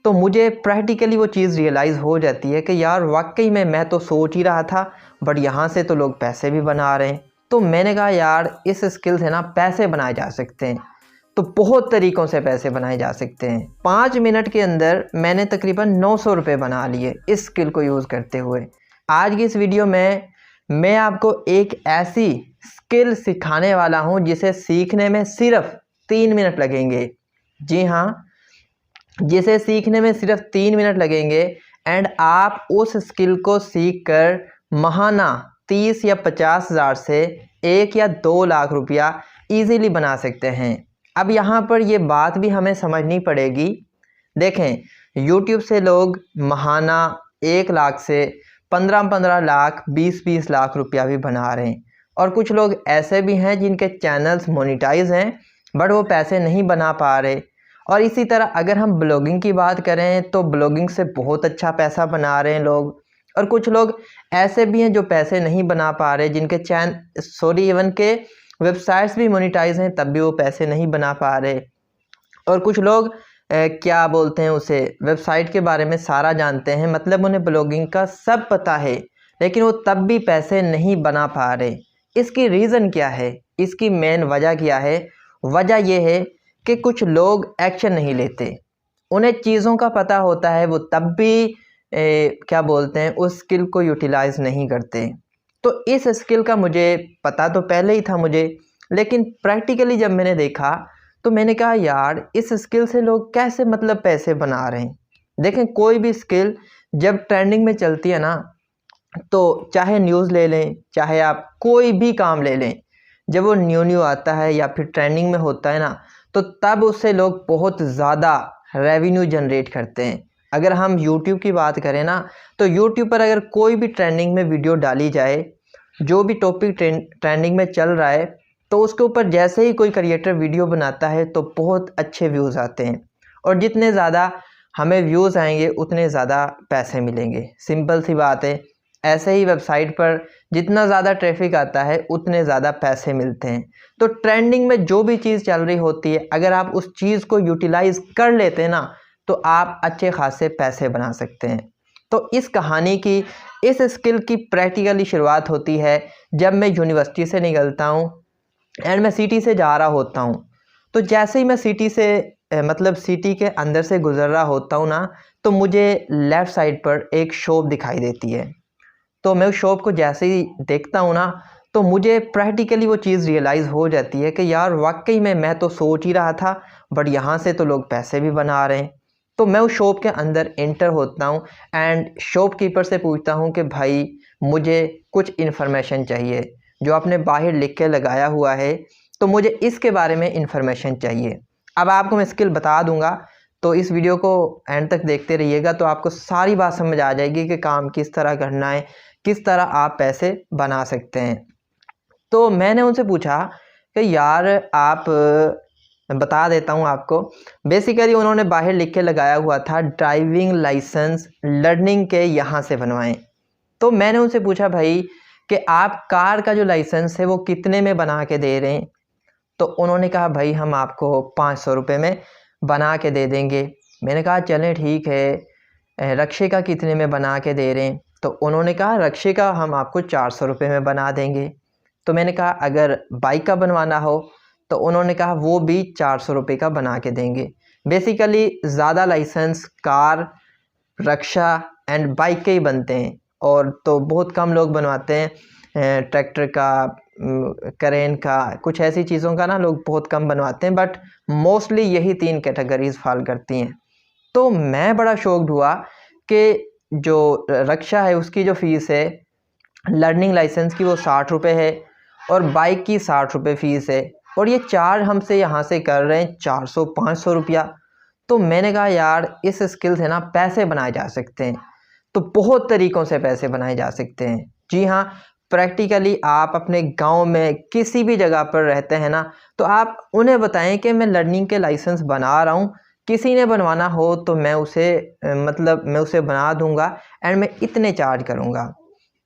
तो मुझे प्रैक्टिकली वो चीज़ रियलाइज़ हो जाती है कि यार वाकई में मैं तो सोच ही रहा था, बट यहाँ से तो लोग पैसे भी बना रहे हैं। तो मैंने कहा यार इस स्किल से ना पैसे बनाए जा सकते हैं। तो बहुत तरीक़ों से पैसे बनाए जा सकते हैं। 5 मिनट के अंदर मैंने तकरीबन 900 रुपये बना लिए इस स्किल को यूज़ करते हुए। आज की इस वीडियो में मैं आपको एक ऐसी स्किल सिखाने वाला हूँ जिसे सीखने में सिर्फ 3 मिनट लगेंगे। जी हाँ, जिसे सीखने में सिर्फ 3 मिनट लगेंगे एंड आप उस स्किल को सीख कर महाना 30 या 50 हज़ार से 1 या 2 लाख रुपया ईज़िली बना सकते हैं। अब यहाँ पर ये बात भी हमें समझनी पड़ेगी। देखें, यूट्यूब से लोग महाना 1 लाख से 15-15 लाख 20-20 लाख रुपया भी बना रहे हैं, और कुछ लोग ऐसे भी हैं जिनके चैनल्स मोनेटाइज हैं बट वो पैसे नहीं बना पा रहे। और इसी तरह अगर हम ब्लॉगिंग की बात करें तो ब्लॉगिंग से बहुत अच्छा पैसा बना रहे हैं लोग, और कुछ लोग ऐसे भी हैं जो पैसे नहीं बना पा रहे, जिनके इवन के वेबसाइट्स भी मोनेटाइज हैं तब भी वो पैसे नहीं बना पा रहे। और कुछ लोग क्या बोलते हैं उसे, वेबसाइट के बारे में सारा जानते हैं, मतलब उन्हें ब्लॉगिंग का सब पता है, लेकिन वो तब भी पैसे नहीं बना पा रहे। इसकी रीज़न क्या है, इसकी मेन वजह क्या है? वजह यह है कि कुछ लोग एक्शन नहीं लेते। उन्हें चीज़ों का पता होता है, वो तब भी क्या बोलते हैं उस स्किल को यूटिलाइज़ नहीं करते। तो इस स्किल का मुझे पता तो पहले ही था मुझे, लेकिन प्रैक्टिकली जब मैंने देखा तो मैंने कहा यार इस स्किल से लोग कैसे मतलब पैसे बना रहे हैं। देखें, कोई भी स्किल जब ट्रेंडिंग में चलती है ना, तो चाहे न्यूज़ ले लें, चाहे आप कोई भी काम ले लें, जब वो न्यू आता है या फिर ट्रेंडिंग में होता है ना, तो तब उससे लोग बहुत ज़्यादा रेवेन्यू जनरेट करते हैं। अगर हम YouTube की बात करें ना, तो YouTube पर अगर कोई भी ट्रेंडिंग में वीडियो डाली जाए, जो भी टॉपिक ट्रेंडिंग में चल रहा है, तो उसके ऊपर जैसे ही कोई क्रिएटर वीडियो बनाता है तो बहुत अच्छे व्यूज़ आते हैं, और जितने ज़्यादा हमें व्यूज़ आएंगे उतने ज़्यादा पैसे मिलेंगे। सिंपल सी बात है। ऐसे ही वेबसाइट पर जितना ज़्यादा ट्रैफिक आता है उतने ज़्यादा पैसे मिलते हैं। तो ट्रेंडिंग में जो भी चीज़ चल रही होती है, अगर आप उस चीज़ को यूटिलाइज़ कर लेते हैं ना, तो आप अच्छे खासे पैसे बना सकते हैं। तो इस कहानी की, इस स्किल की प्रैक्टिकली शुरुआत होती है जब मैं यूनिवर्सिटी से निकलता हूँ एंड मैं सिटी से जा रहा होता हूँ। तो जैसे ही मैं सिटी से मतलब सिटी के अंदर से गुज़र रहा होता हूँ ना, तो मुझे लेफ़्ट साइड पर एक शॉप दिखाई देती है। तो मैं उस शॉप को जैसे ही देखता हूँ ना, तो मुझे प्रैक्टिकली वो चीज़ रियलाइज़ हो जाती है कि यार वाकई में मैं तो सोच ही रहा था, बट यहाँ से तो लोग पैसे भी बना रहे हैं। तो मैं उस शॉप के अंदर एंटर होता हूँ एंड शॉपकीपर से पूछता हूँ कि भाई मुझे कुछ इन्फॉर्मेशन चाहिए, जो आपने बाहर लिख के लगाया हुआ है, तो मुझे इसके बारे में इन्फॉर्मेशन चाहिए। अब आपको मैं स्किल बता दूंगा, तो इस वीडियो को एंड तक देखते रहिएगा, तो आपको सारी बात समझ आ जाएगी कि काम किस तरह करना है, किस तरह आप पैसे बना सकते हैं। तो मैंने उनसे पूछा कि यार आप, बता देता हूँ आपको। बेसिकली उन्होंने बाहर लिख के लगाया हुआ था ड्राइविंग लाइसेंस लर्निंग के यहाँ से बनवाएं। तो मैंने उनसे पूछा भाई कि आप कार का जो लाइसेंस है वो कितने में बना के दे रहे हैं? तो उन्होंने कहा भाई हम आपको 500 रुपये में बना के दे देंगे। मैंने कहा चलें ठीक है, रक्शे का कितने में बना के दे रहे हैं? तो उन्होंने कहा रक्शे का हम आपको 400 रुपये में बना देंगे। तो मैंने कहा अगर बाइक का बनवाना हो, तो उन्होंने कहा वो भी 400 रुपये का बना के देंगे। बेसिकली ज़्यादा licence car, rickshaw and bike के ही बनते हैं, और तो बहुत कम लोग बनवाते हैं ट्रैक्टर का, करेन का, कुछ ऐसी चीज़ों का ना लोग बहुत कम बनवाते हैं, बट मोस्टली यही 3 कैटेगरीज फॉल करती हैं। तो मैं बड़ा शॉक्ड हुआ कि जो रक्शा है उसकी जो फ़ीस है लर्निंग लाइसेंस की वो 60 रुपये है, और बाइक की 60 रुपये फ़ीस है, और ये चार्ज हमसे यहाँ से कर रहे हैं 400-500 रुपया। तो मैंने कहा यार इस स्किल से ना पैसे बनाए जा सकते हैं। तो बहुत तरीक़ों से पैसे बनाए जा सकते हैं। जी हाँ, प्रैक्टिकली आप अपने गांव में किसी भी जगह पर रहते हैं ना, तो आप उन्हें बताएं कि मैं लर्निंग के लाइसेंस बना रहा हूँ, किसी ने बनवाना हो तो मैं उसे बना दूंगा एंड मैं इतने चार्ज करूँगा।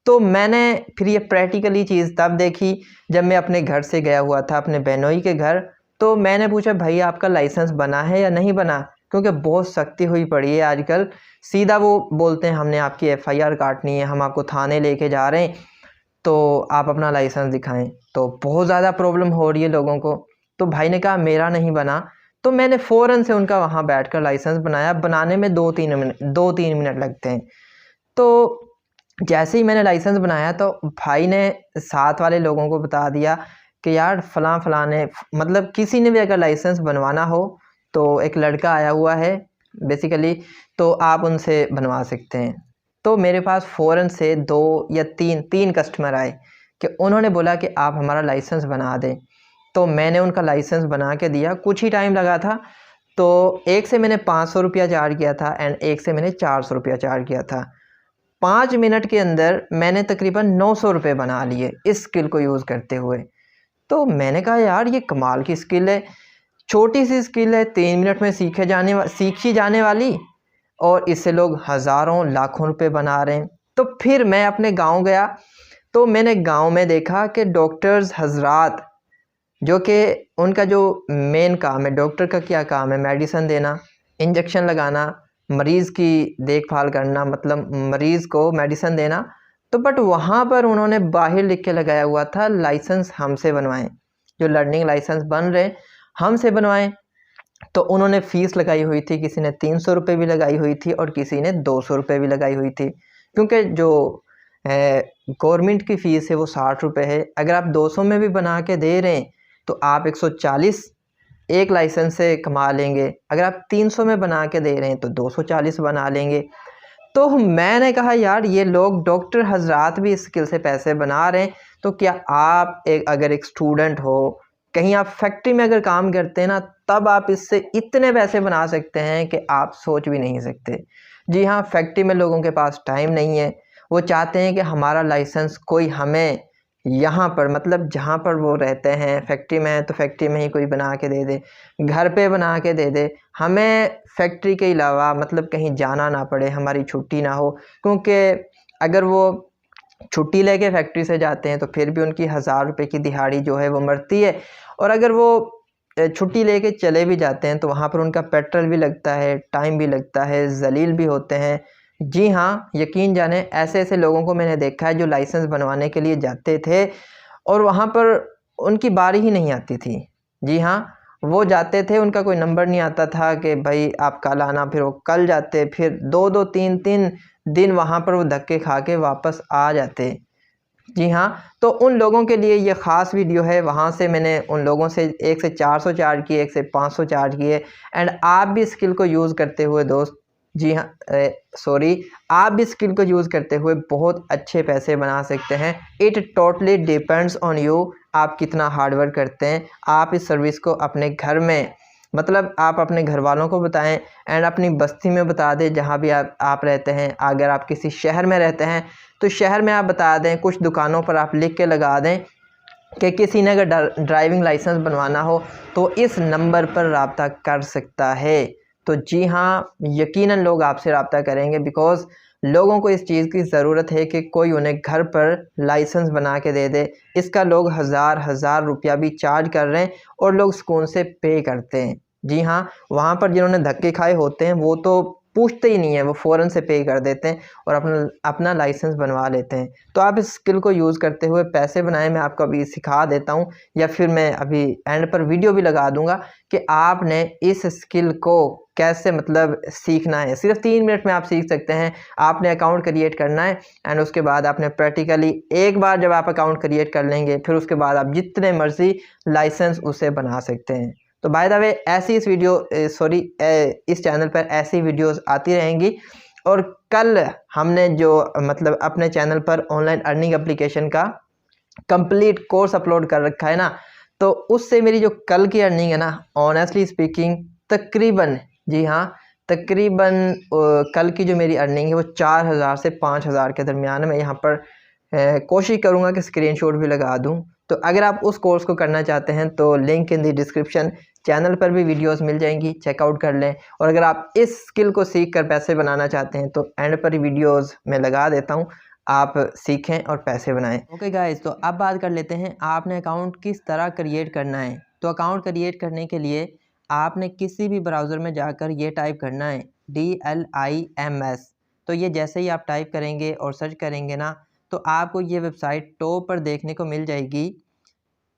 तो मैंने फिर ये प्रैक्टिकली चीज़ तब देखी जब मैं अपने घर से गया हुआ था, अपने बहनोई के घर। तो मैंने पूछा भाई आपका लाइसेंस बना है या नहीं बना? क्योंकि बहुत सख्ती हुई पड़ी है आजकल। सीधा वो बोलते हैं हमने आपकी FIR काटनी है, हम आपको थाने लेके जा रहे हैं, तो आप अपना लाइसेंस दिखाएं। तो बहुत ज़्यादा प्रॉब्लम हो रही है लोगों को। तो भाई ने कहा मेरा नहीं बना, तो मैंने फ़ौरन से उनका वहाँ बैठकर लाइसेंस बनाया। बनाने में 2-3 मिनट लगते हैं। तो जैसे ही मैंने लाइसेंस बनाया तो भाई ने साथ वाले लोगों को बता दिया कि यार फ़लाँ ने, मतलब किसी ने भी अगर लाइसेंस बनवाना हो तो एक लड़का आया हुआ है बेसिकली, तो आप उनसे बनवा सकते हैं। तो मेरे पास फ़ौरन से 2 या 3 कस्टमर आए कि उन्होंने बोला कि आप हमारा लाइसेंस बना दें। तो मैंने उनका लाइसेंस बना के दिया। कुछ ही टाइम लगा था। तो एक से मैंने 500 रुपया चार्ज किया था एंड एक से मैंने 400 रुपया चार्ज किया था। 5 मिनट के अंदर मैंने तकरीबन 900 रुपये बना लिए इस स्किल को यूज़ करते हुए। तो मैंने कहा यार ये कमाल की स्किल है, छोटी सी स्किल है, 3 मिनट में सीखी जाने वाली, और इससे लोग हज़ारों लाखों रुपए बना रहे हैं। तो फिर मैं अपने गांव गया, तो मैंने गांव में देखा कि डॉक्टर्स हजरात, जो कि उनका जो मेन काम है, डॉक्टर का क्या काम है, मेडिसिन देना, इंजेक्शन लगाना, मरीज़ की देखभाल करना, मतलब मरीज़ को मेडिसिन देना। तो बट वहाँ पर उन्होंने बाहर लिख के लगाया हुआ था लाइसेंस हमसे बनवाएं, जो लर्निंग लाइसेंस बन रहे हमसे बनवाएं। तो उन्होंने फ़ीस लगाई हुई थी, किसी ने 300 रुपये भी लगाई हुई थी और किसी ने 200 रुपये भी लगाई हुई थी, क्योंकि जो गवर्नमेंट की फ़ीस है वो 60 रुपये है। अगर आप 200 में भी बना के दे रहे हैं तो आप 140 एक लाइसेंस से कमा लेंगे। अगर आप 300 में बना के दे रहे हैं तो 240 बना लेंगे। तो मैंने कहा यार ये लोग डॉक्टर हजरात भी इस स्किल से पैसे बना रहे हैं, तो क्या आप अगर एक स्टूडेंट हो, कहीं आप फैक्ट्री में अगर काम करते हैं ना, तब आप इससे इतने पैसे बना सकते हैं कि आप सोच भी नहीं सकते। जी हाँ, फैक्ट्री में लोगों के पास टाइम नहीं है, वो चाहते हैं कि हमारा लाइसेंस कोई हमें यहाँ पर, मतलब जहाँ पर वो रहते हैं फैक्ट्री में है तो फैक्ट्री में ही कोई बना के दे दे, घर पे बना के दे दे, हमें फैक्ट्री के अलावा मतलब कहीं जाना ना पड़े, हमारी छुट्टी ना हो। क्योंकि अगर वो छुट्टी लेके फैक्ट्री से जाते हैं तो फिर भी उनकी 1000 रुपये की दिहाड़ी जो है वो मरती है, और अगर वो छुट्टी लेके चले भी जाते हैं तो वहाँ पर उनका पेट्रोल भी लगता है, टाइम भी लगता है, जलील भी होते हैं। जी हाँ, यकीन जाने ऐसे ऐसे लोगों को मैंने देखा है जो लाइसेंस बनवाने के लिए जाते थे और वहाँ पर उनकी बारी ही नहीं आती थी। जी हाँ, वो जाते थे, उनका कोई नंबर नहीं आता था कि भाई आप कल आना, फिर वो कल जाते, फिर 2-2 3-3 दिन वहाँ पर वो धक्के खा के वापस आ जाते। जी हाँ, तो उन लोगों के लिए ये ख़ास वीडियो है। वहाँ से मैंने उन लोगों से एक से 400 चार्ज किए, एक से 500 चार्ज किए। एंड आप भी स्किल को यूज़ करते हुए दोस्त, जी हाँ, आप भी स्किल को यूज़ करते हुए बहुत अच्छे पैसे बना सकते हैं। It totally depends on you, आप कितना हार्ड वर्क करते हैं। आप इस सर्विस को अपने घर में, मतलब आप अपने घर वालों को बताएं एंड अपनी बस्ती में बता दें, जहाँ भी आप रहते हैं। अगर आप किसी शहर में रहते हैं तो शहर में आप बता दें, कुछ दुकानों पर आप लिख के लगा दें कि किसी ने अगर ड्राइविंग लाइसेंस बनवाना हो तो इस नंबर पर रब्ता कर सकता है। तो जी हाँ, यकीनन लोग आपसे रब्ता करेंगे, बिकॉज़ लोगों को इस चीज़ की ज़रूरत है कि कोई उन्हें घर पर लाइसेंस बना के दे दे। इसका लोग हज़ार रुपया भी चार्ज कर रहे हैं और लोग सुकून से पे करते हैं। जी हाँ, वहाँ पर जिन्होंने धक्के खाए होते हैं वो तो पूछते ही नहीं है, वो फ़ौरन से पे कर देते हैं और अपना लाइसेंस बनवा लेते हैं। तो आप इस स्किल को यूज़ करते हुए पैसे बनाएं। मैं आपको अभी सिखा देता हूँ, या फिर मैं अभी एंड पर वीडियो भी लगा दूंगा कि आपने इस स्किल को कैसे मतलब सीखना है। सिर्फ 3 मिनट में आप सीख सकते हैं। आपने अकाउंट क्रिएट करना है एंड उसके बाद आपने प्रैक्टिकली एक बार जब आप अकाउंट क्रिएट कर लेंगे, फिर उसके बाद आप जितने मर्जी लाइसेंस उसे बना सकते हैं। तो बाय द वे ऐसी इस चैनल पर ऐसी वीडियोस आती रहेंगी। और कल हमने जो मतलब अपने चैनल पर ऑनलाइन अर्निंग एप्लीकेशन का कंप्लीट कोर्स अपलोड कर रखा है ना, तो उससे मेरी जो कल की अर्निंग है ना, ऑनेस्टली स्पीकिंग तकरीबन, जी हाँ, तकरीबन कल की जो मेरी अर्निंग है वो 4000 से 5000 के दरमियान है। मैं यहाँ पर कोशिश करूँगा कि स्क्रीनशॉट भी लगा दूँ। तो अगर आप उस कोर्स को करना चाहते हैं तो link in the description, channel पर भी वीडियोस मिल जाएंगी, चेकआउट कर लें। और अगर आप इस स्किल को सीख कर पैसे बनाना चाहते हैं तो एंड पर ही वीडियोस मैं लगा देता हूँ, आप सीखें और पैसे बनाएं। ओके गाइस, तो अब बात कर लेते हैं आपने अकाउंट किस तरह क्रिएट करना है। तो अकाउंट क्रिएट करने के लिए आपने किसी भी ब्राउज़र में जाकर ये टाइप करना है DLIMS। तो ये जैसे ही आप टाइप करेंगे और सर्च करेंगे ना, तो आपको ये वेबसाइट टॉप पर देखने को मिल जाएगी,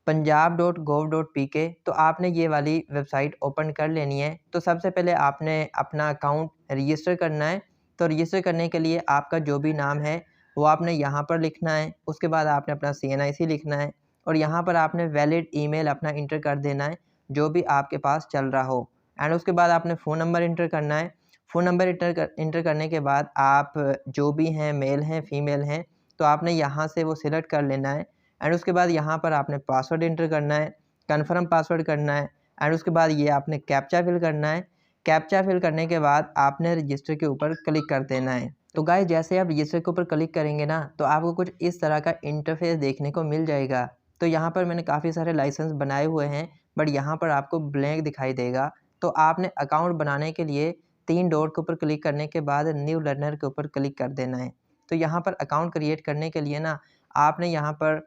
punjab.gov.pk। तो आपने ये वाली वेबसाइट ओपन कर लेनी है। तो सबसे पहले आपने अपना अकाउंट रजिस्टर करना है। तो रजिस्टर करने के लिए आपका जो भी नाम है वो आपने यहाँ पर लिखना है। उसके बाद आपने अपना CNIC लिखना है और यहाँ पर आपने वैलिड ईमेल अपना इंटर कर देना है, जो भी आपके पास चल रहा हो। एंड उसके बाद आपने फ़ोन नंबर इंटर करना है। फ़ोन नंबर इंटर करने के बाद आप जो भी हैं, मेल हैं, फीमेल हैं, तो आपने यहाँ से वो सिलेक्ट कर लेना है। एंड उसके बाद यहाँ पर आपने पासवर्ड इंटर करना है, कन्फर्म पासवर्ड करना है। एंड उसके बाद ये आपने कैप्चा फिल करना है। कैप्चा फिल करने के बाद आपने रजिस्टर के ऊपर क्लिक कर देना है। तो गाइस जैसे आप रजिस्टर के ऊपर क्लिक करेंगे ना, तो आपको कुछ इस तरह का इंटरफेस देखने को मिल जाएगा। तो यहाँ पर मैंने काफ़ी सारे लाइसेंस बनाए हुए हैं, बट यहाँ पर आपको ब्लैंक दिखाई देगा। तो आपने अकाउंट बनाने के लिए 3 डॉट के ऊपर क्लिक करने के बाद न्यू लर्नर के ऊपर क्लिक कर देना है। तो यहाँ पर अकाउंट क्रिएट करने के लिए ना, आपने यहाँ पर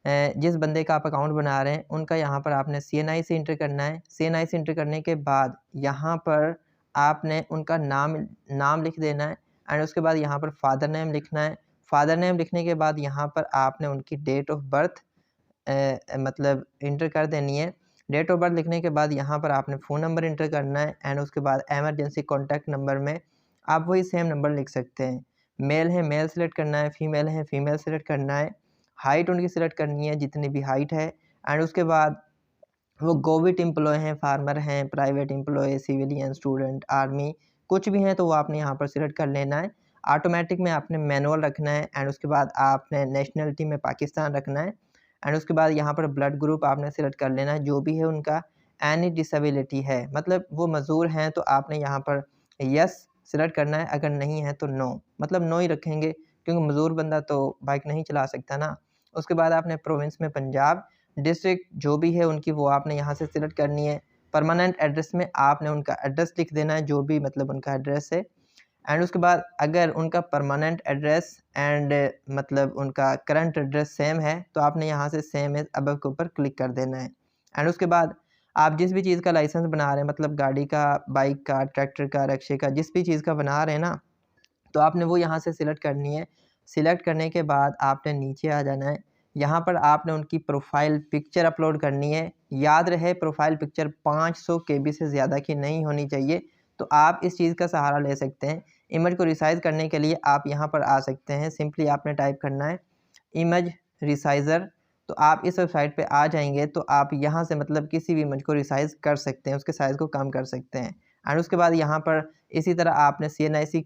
जिस बंदे का आप अकाउंट बना रहे हैं उनका यहाँ पर आपने CNIC इंटर करना है। CNIC इंटर करने के बाद यहाँ पर आपने उनका नाम लिख देना है। एंड उसके बाद यहाँ पर फादर नेम लिखना है। फादर नेम लिखने के बाद यहाँ पर आपने उनकी डेट ऑफ बर्थ मतलब इंटर कर देनी है। डेट ऑफ बर्थ लिखने के बाद यहाँ पर आपने फ़ोन नंबर इंटर करना है। एंड उसके बाद एमरजेंसी कॉन्टैक्ट नंबर में आप वही सेम नंबर लिख सकते हैं। मेल है मेल सेलेक्ट करना है, फीमेल है फीमेल सेलेक्ट करना है, हाइट उनकी सिलेक्ट करनी है जितनी भी हाइट है। एंड उसके बाद वो गवर्नमेंट एम्प्लॉय हैं, फार्मर हैं, private employ, civilian, student, army, कुछ भी हैं तो वो आपने यहाँ पर सिलेक्ट कर लेना है। ऑटोमेटिक में आपने मैनुअल रखना है। एंड उसके बाद आपने नेशनलिटी में पाकिस्तान रखना है। एंड उसके बाद यहाँ पर ब्लड ग्रुप आपने सिलेक्ट कर लेना है जो भी है उनका। एनी डिसेबिलिटी है मतलब वो मजदूर हैं तो आपने यहाँ पर यस सिलेक्ट करना है, अगर नहीं है तो नो, मतलब नो ही रखेंगे क्योंकि मजदूर बंदा तो बाइक नहीं चला सकता ना। उसके बाद आपने प्रोविंस में पंजाब, डिस्ट्रिक्ट जो भी है उनकी वो आपने यहाँ से सिलेक्ट करनी है। परमानेंट एड्रेस में आपने उनका एड्रेस लिख देना है जो भी मतलब उनका एड्रेस है। एंड उसके बाद अगर उनका परमानेंट एड्रेस एंड मतलब उनका करंट एड्रेस सेम है तो आपने यहाँ से सेम एज अबव के ऊपर क्लिक कर देना है। एंड उसके बाद आप जिस भी चीज़ का लाइसेंस बना रहे हैं, मतलब गाड़ी का, बाइक का, ट्रैक्टर का, रिक्शे का, जिस भी चीज़ का बना रहे हैं ना, तो आपने वो यहाँ से सिलेक्ट करनी है। सिलेक्ट करने के बाद आपने नीचे आ जाना है। यहाँ पर आपने उनकी प्रोफाइल पिक्चर अपलोड करनी है। याद रहे प्रोफाइल पिक्चर 500 KB से ज़्यादा की नहीं होनी चाहिए। तो आप इस चीज़ का सहारा ले सकते हैं। इमेज को रिसाइज़ करने के लिए आप यहाँ पर आ सकते हैं। सिंपली आपने टाइप करना है इमेज रिसाइज़र। तो आप इस वेबसाइट पे आ जाएंगे तो आप यहाँ से मतलब किसी भी इमेज को रिसाइज़ कर सकते हैं, उसके साइज़ को कम कर सकते हैं। एंड उसके बाद यहाँ पर इसी तरह आपने CNIC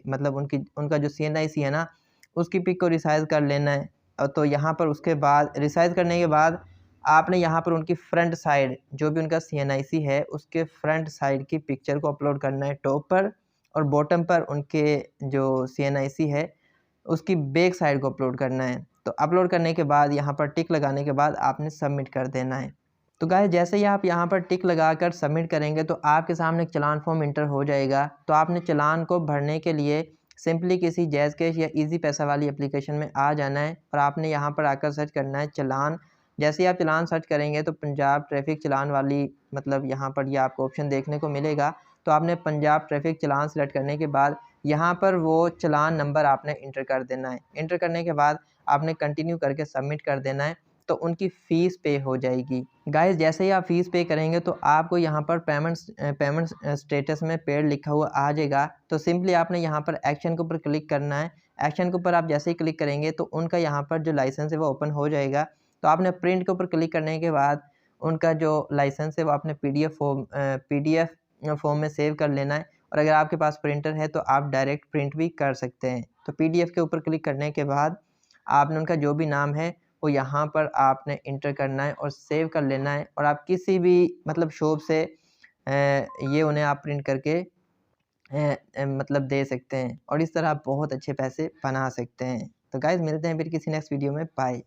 मतलब उनका जो CNIC है ना, उसकी पिक को रिसाइज़ कर लेना है। तो यहाँ पर उसके बाद रिसाइज़ करने के बाद आपने यहाँ पर उनकी फ्रंट साइड जो भी उनका CNIC है उसके फ्रंट साइड की पिक्चर को अपलोड करना है टॉप पर, और बॉटम पर उनके जो CNIC है उसकी बैक साइड को अपलोड करना है। तो अपलोड करने के बाद यहाँ पर टिक लगाने के बाद आपने सबमिट कर देना है। तो गाइस जैसे ही आप यहाँ पर टिक लगाकर सबमिट करेंगे तो आपके सामने एक चालान फॉर्म इंटर हो जाएगा। तो आपने चालान को भरने के लिए सिंपली किसी जैज़ कैश या इजी पैसा वाली एप्लीकेशन में आ जाना है और आपने यहाँ पर आकर सर्च करना है चालान। जैसे ही आप चालान सर्च करेंगे तो पंजाब ट्रैफिक चालान वाली मतलब यहाँ पर यह आपको ऑप्शन देखने को मिलेगा। तो आपने पंजाब ट्रैफिक चालान सेलेक्ट करने के बाद यहाँ पर वो चालान नंबर आपने इंटर कर देना है। इंटर करने के बाद आपने कंटिन्यू करके सबमिट कर देना है, तो उनकी फ़ीस पे हो जाएगी। गाइस जैसे ही आप फ़ीस पे करेंगे तो आपको यहाँ पर पेमेंट स्टेटस में पेड लिखा हुआ आ जाएगा। तो सिंपली आपने यहाँ पर एक्शन के ऊपर क्लिक करना है। एक्शन के ऊपर आप जैसे ही क्लिक करेंगे तो उनका यहाँ पर जो लाइसेंस है वो ओपन हो जाएगा। तो आपने प्रिंट के ऊपर क्लिक करने के बाद उनका जो लाइसेंस है वो आपने PDF फॉर्म में सेव कर लेना है, और अगर आपके पास प्रिंटर है तो आप डायरेक्ट प्रिंट भी कर सकते हैं। तो PDF के ऊपर क्लिक करने के बाद आपने उनका जो भी नाम है वो यहाँ पर आपने इंटर करना है और सेव कर लेना है, और आप किसी भी मतलब शॉप से ये उन्हें आप प्रिंट करके मतलब दे सकते हैं, और इस तरह आप बहुत अच्छे पैसे बना सकते हैं। तो गाइस मिलते हैं फिर किसी नेक्स्ट वीडियो में। बाय।